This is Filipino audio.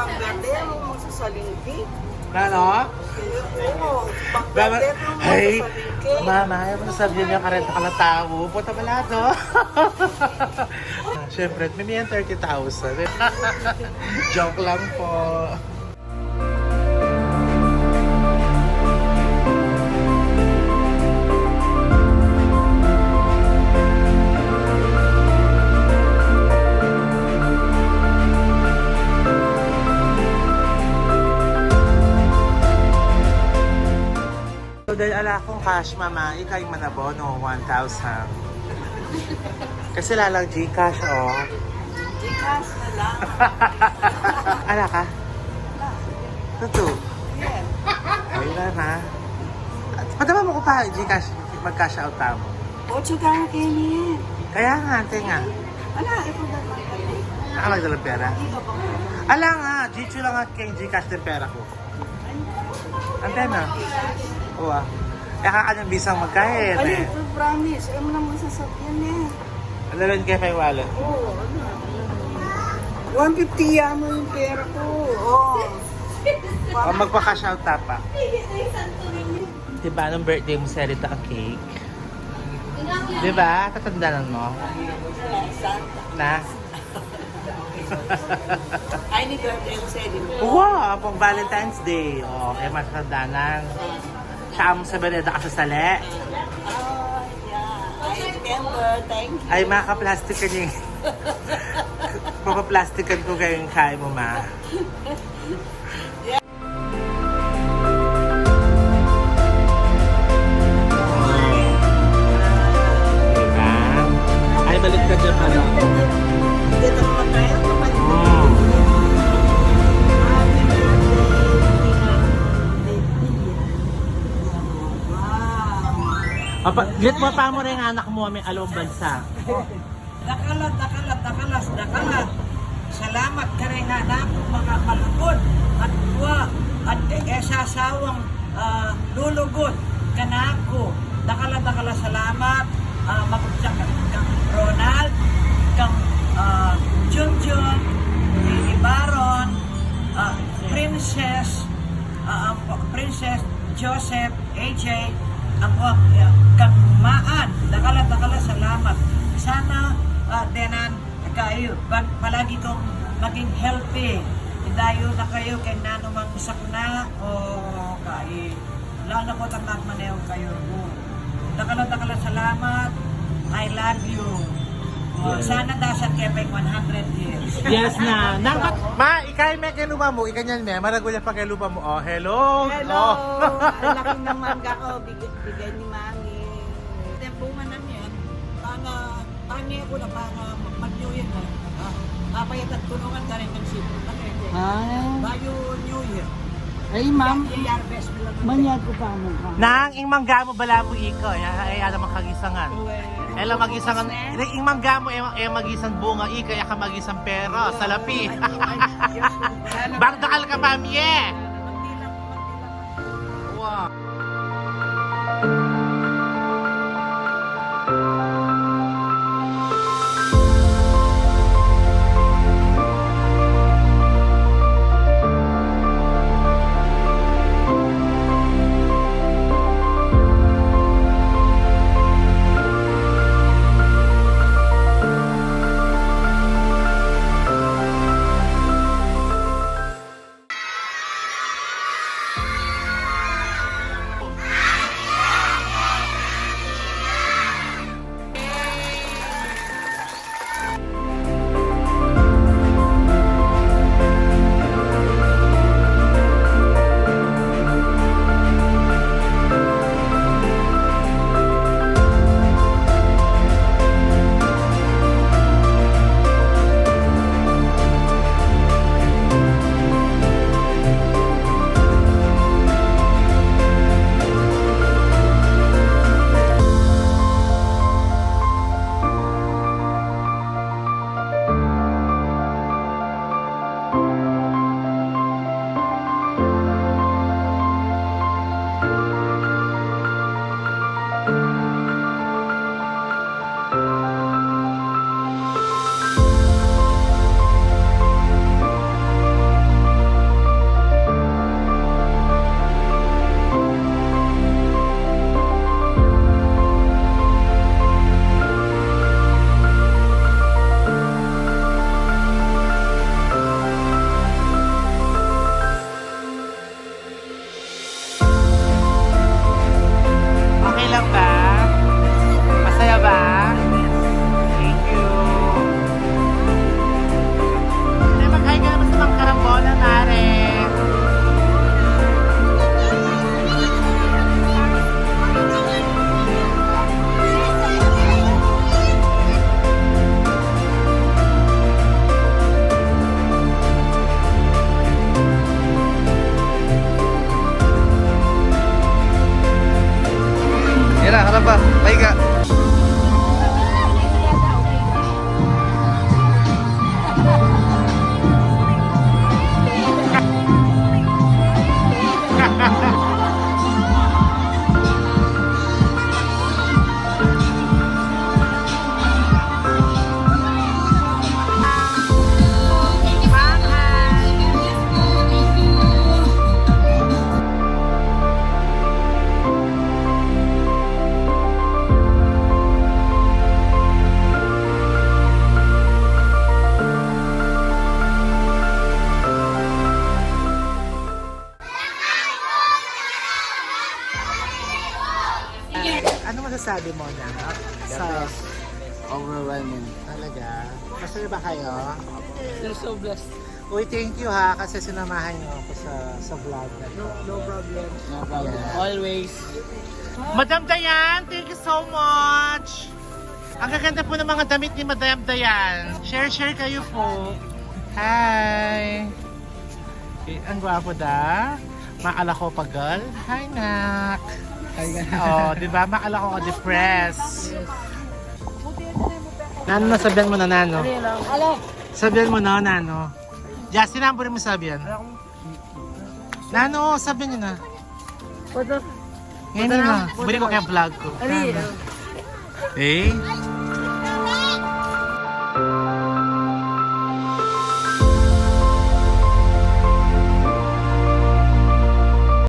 manggardero mo sa salingki. Ano? Oo, manggardero mo sa Hey, salingki. mama, ayaw mo na sabihin niya karenta ka na tao. Puta pala, no? Siyempre, may 30,000. Joke lang po. So dahil ala akong cash, mama, ikay manabono, 1,000. Kasi lalang Gcash, oh. Gcash na lang. Ala ka? Totoo. Yes. Ayun na. Padama mo ko pa, Gcash, mag-cash out tamo. 8 ka kayo niya. Kaya nga, ante nga. Ala, ito na lang. Nakamagdalang pera. Hindi ka pa. Ala nga, Gcash lang nga kay Gcash din pera ko. Ante na. Oo ah. Kaya kakanyang bisang magkahit Ano, eh. promise. Ayaw mo naman sasakyan eh. Alalan kayo may wallet. Oo, ano. 150 yan mo yung pera ko. Oo. O magpa-cash out tapa. Diba, nung birthday mo, Serita ang cake? Diba? Tatandaan mo? Na? Ay, ni birthday mo sa edin. Wow! Pang Valentine's Day. O, kaya matatandaanan. Siya ang sa Beneda ka sa sali. Oh, yeah. I remember. Thank you. Ay, makaplastikan yung... Papaplastikan ko kayo yung kaya mo, ma. Diba? Ay, balik ka dyan pala. Dito naman tayo. Papa, lit mo pa mo rin ang anak mo may alawang bansa. Dakalat. Salamat ka rin nga na mga malugod at tuwa at sasawang lulugod ka na ako. Dakalat, salamat. Mapagsak kang Ronald, kang Junjun, Baron, Princess Joseph, AJ, ako, kang Maan. Dakalat, salamat. Sana, Denan, kayo, palagi kong maging healthy. Dayo na kayo kay nanumang sakuna o kay lalo ko tamak maneho kayo. Dakalat, salamat. I love you. Sana dasan kayo pang 100 years. Yes na. Ma, ikay may kay lupa mo. Ikanyan may. Maragulya pa kay lupa mo. Oh, hello. Hello! Oh. Ang laki naman ako, bigay ni Mami. Tempungan namin yan. Tanya ko na para mag-New Year na. Napayat at tulungan ka rin ng sipon. Bayo New Year. Ay, ma'am, I-harvest mo lang. manyag ko pa mo ka. Nang ing mangga mo bala mo ikaw. Ay, alam ang kagisangan. Ela magisangan. Ing mangga mo ay magisan bunga ikaw. Ay ka magisan pero. Salapi. Bagdakal ka pa, miye. Wow. masasabi mo na? Sa Overwhelming. talaga. Masaya ba kayo? You're so blessed. Uy, thank you ha kasi sinamahan niyo ako sa vlog na to. No problem. No problem. Always. Madam Dayan, thank you so much! Ang gaganda po ng mga damit ni Madam Dayan. Share kayo po. Hi! Ang gwapo da. Makala ko pagal. Hi, nak! Oh, di ba? Makala ko ka-depressed. Nano, nasabihan mo na, Nano? Sabihan mo na, Nano. Justin, ang mo sabihan. Nano, sabihan niyo na. Ngayon na. Bili ko kaya vlog ko. Eh?